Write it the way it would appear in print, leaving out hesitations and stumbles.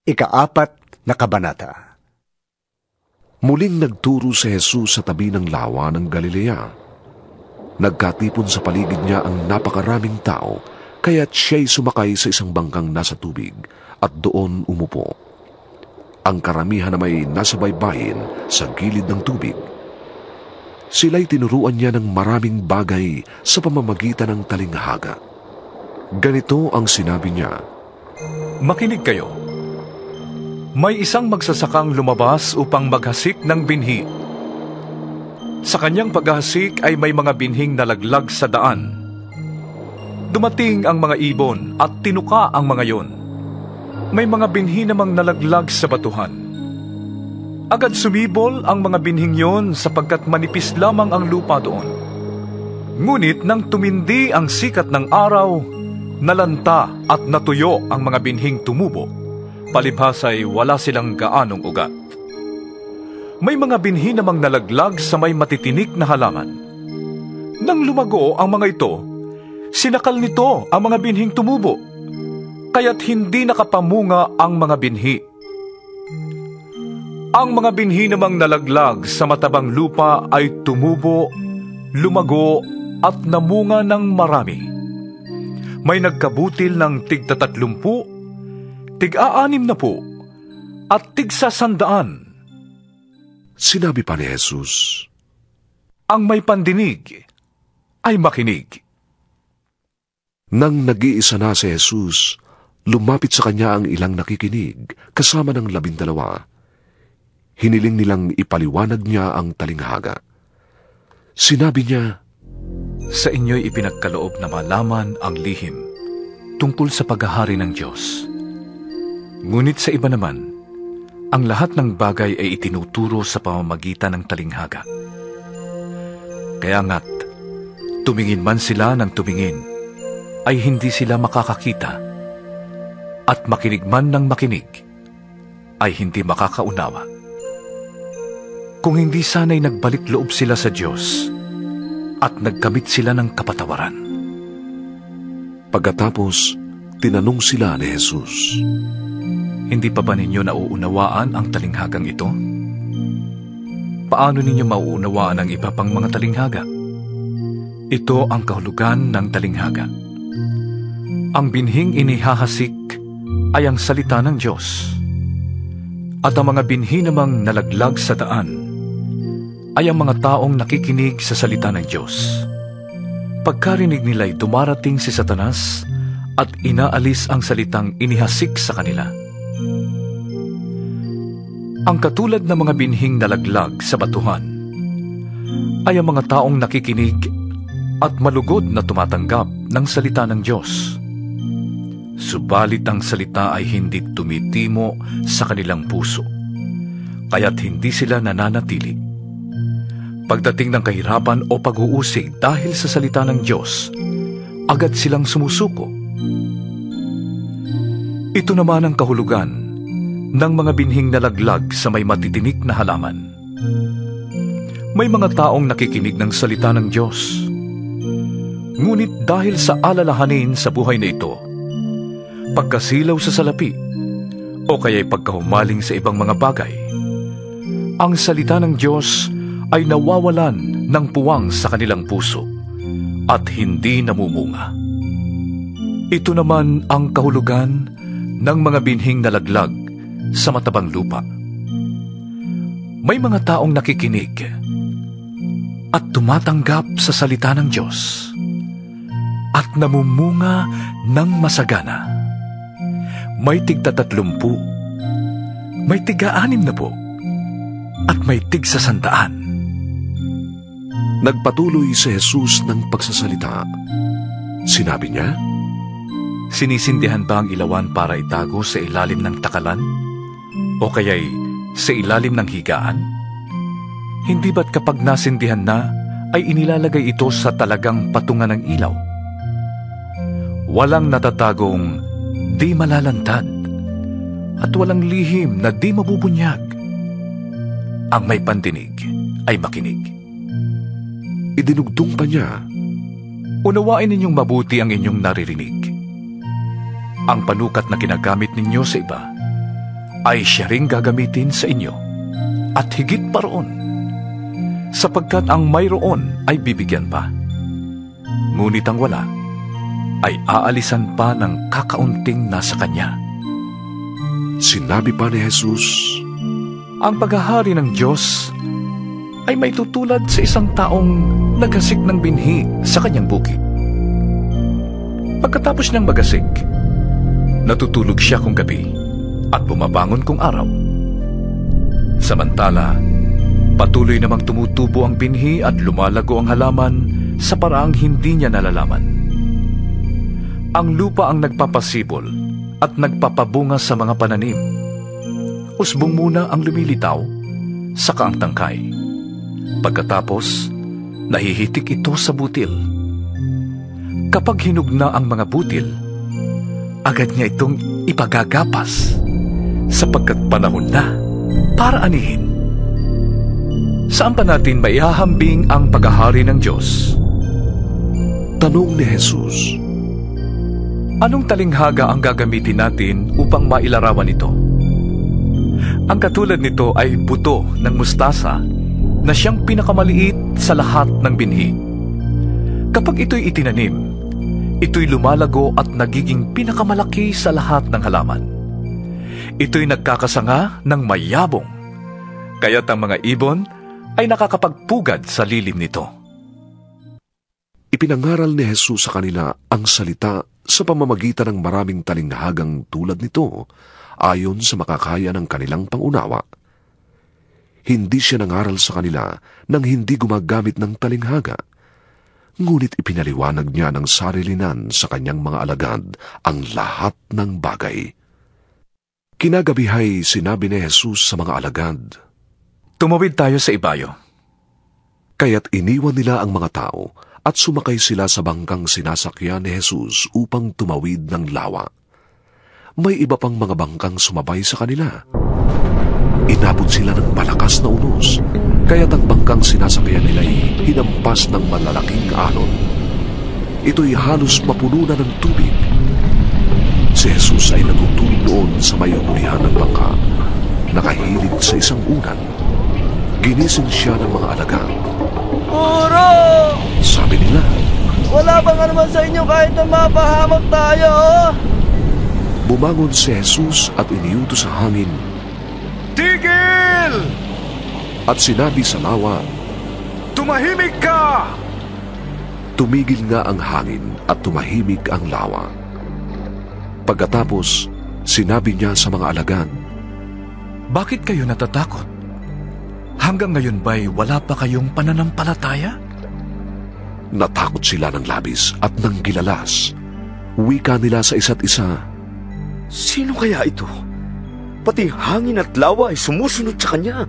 Ikaapat na kabanata. Muling nagturo si Jesus sa tabi ng lawa ng Galilea. Nagkatipon sa paligid niya ang napakaraming tao, kaya't siya'y sumakay sa isang bangkang nasa tubig at doon umupo. Ang karamihan na may nasa baybayin sa gilid ng tubig. Sila'y tinuruan niya ng maraming bagay sa pamamagitan ng talinghaga. Ganito ang sinabi niya, "Makinig kayo. May isang magsasakang lumabas upang maghasik ng binhi. Sa kanyang paghasik ay may mga binhing nalaglag sa daan. Dumating ang mga ibon at tinuka ang mga yon. May mga binhi namang nalaglag sa batuhan. Agad sumibol ang mga binhing yon sapagkat manipis lamang ang lupa doon. Ngunit nang tumindi ang sikat ng araw, nalanta at natuyo ang mga binhing tumubo. Palibhas ay wala silang gaanong ugat. May mga binhi namang nalaglag sa may matitinik na halaman. Nang lumago ang mga ito, sinakal nito ang mga binhing tumubo, kaya't hindi nakapamunga ang mga binhi. Ang mga binhi namang nalaglag sa matabang lupa ay tumubo, lumago at namunga ng marami. May nagkabutil ng tig-30, tig-60 at tig-100. Sinabi pa ni Jesus, Ang may pandinig ay makinig. Nang nag-iisa na si Jesus, lumapit sa kanya ang ilang nakikinig, kasama ng 12. Hiniling nilang ipaliwanag niya ang talinghaga. Sinabi niya, Sa inyo'y ipinagkaloob na malaman ang lihim tungkol sa paghahari ng Diyos. Ngunit sa iba naman, ang lahat ng bagay ay itinuturo sa pamamagitan ng talinghaga. Kaya nga't, tumingin man sila ng tumingin, ay hindi sila makakakita, at makinig man ng makinig, ay hindi makakaunawa. Kung hindi sana'y nagbalik loob sila sa Diyos, at nagkamit sila ng kapatawaran. Pagkatapos, tinanong sila ni Jesus, Hindi pa ba ninyo nauunawaan ang talinghagang ito? Paano ninyo mauunawaan ang iba pang mga talinghaga? Ito ang kahulugan ng talinghaga. Ang binhing inihahasik ay ang salita ng Diyos. At ang mga binhi namang nalaglag sa daan ay ang mga taong nakikinig sa salita ng Diyos. Pagkarinig nila'y dumarating si Satanas at inaalis ang salitang inihasik sa kanila. Ang katulad ng mga binhing nalaglag sa batuhan ay ang mga taong nakikinig at malugod na tumatanggap ng salita ng Diyos. Subalit ang salita ay hindi tumitimo sa kanilang puso, kaya't hindi sila nananatili. Pagdating ng kahirapan o pag-uusig dahil sa salita ng Diyos, agad silang sumusuko. Ito naman ang kahulugan ng mga binhing nalaglag sa may matitinik na halaman. May mga taong nakikinig ng salita ng Diyos. Ngunit dahil sa alalahanin sa buhay na ito, pagkasilaw sa salapi, o kaya'y pagkahumaling sa ibang mga bagay, ang salita ng Diyos ay nawawalan ng puwang sa kanilang puso at hindi namumunga. Ito naman ang kahulugan ng mga binhing nalaglag sa matabang lupa. May mga taong nakikinig at tumatanggap sa salita ng Diyos at namumunga ng masagana. May tig-30, may tig-60 at may tig-100. Nagpatuloy si Jesus ng pagsasalita. Sinabi niya, Sinisindihan ba ang ilawan para itago sa ilalim ng takalan? O kaya'y sa ilalim ng higaan? Hindi ba't kapag nasindihan na, ay inilalagay ito sa talagang patungan ng ilaw? Walang natatagong di malalantad, at walang lihim na di mabubunyag. Ang may pandinig ay makinig. idinugtong pa niya, Unawain ninyong mabuti ang inyong naririnig. Ang panukat na ginagamit ninyo sa iba ay siya ring gagamitin sa inyo, at higit pa roon, sapagkat ang mayroon ay bibigyan pa. Ngunit ang wala ay aalisan pa ng kakaunting nasa kanya. Sinabi pa ni Jesus, Ang paghahari ng Diyos ay may tutulad sa isang taong nagasik ng binhi sa kanyang bukid. Pagkatapos niyang magasik, natutulog siya kung gabi at bumabangon kung araw. Samantala, patuloy namang tumutubo ang binhi at lumalago ang halaman sa paraang hindi niya nalalaman. Ang lupa ang nagpapasibol at nagpapabunga sa mga pananim. Usbong muna ang lumilitaw, saka ang tangkay. Pagkatapos, nahihitik ito sa butil. Kapag hinug na ang mga butil, agad niya itong ipagagapas sapagkat panahon na para anihin. Saan pa natin maihahambing ang paghahari ng Diyos? tanong ni Jesus. Anong talinghaga ang gagamitin natin upang mailarawan ito? Ang katulad nito ay buto ng mustasa na siyang pinakamaliit sa lahat ng binhi. Kapag ito'y itinanim, ito'y lumalago at nagiging pinakamalaki sa lahat ng halaman. Ito'y nagkakasanga ng mayabong, kaya't ang mga ibon ay nakakapagpugad sa lilim nito. Ipinangaral ni Jesus sa kanila ang salita sa pamamagitan ng maraming talinghagang tulad nito ayon sa makakaya ng kanilang pangunawa. Hindi siya nangaral sa kanila nang hindi gumagamit ng talinghaga, ngunit ipinaliwanag niya ng sarilinan sa kanyang mga alagad ang lahat ng bagay. Kinagabihay sinabi ni Jesus sa mga alagad, Tumawid tayo sa ibayo. Kaya't iniwan nila ang mga tao at sumakay sila sa bangkang sinasakyan ni Jesus upang tumawid ng lawa. May iba pang mga bangkang sumabay sa kanila. Inabot sila ng malakas na unos, kaya't ang bangkang sinasakyan nila'y hinampas ng malalaking alon. Ito'y halos mapuno na ng tubig. Si Jesus ay natutulog noon sa may ulihan ng bangka, nakahilig sa isang unan. Ginising siya ng mga alagad. Guro! Sabi nila, Wala bang naman sa inyo kahit na mapahamak tayo? bumangon si Jesus at iniutos sa hangin, Tigil! at sinabi sa lawa, Tumahimik ka! tumigil nga ang hangin at tumahimik ang lawa. Pagkatapos, sinabi niya sa mga alagad, Bakit kayo natatakot? Hanggang ngayon ba'y wala pa kayong pananampalataya? Natakot sila ng labis at ng gilalas. Wika nila sa isa't isa, Sino kaya ito? Pati hangin at lawa ay sumusunod sa kanya.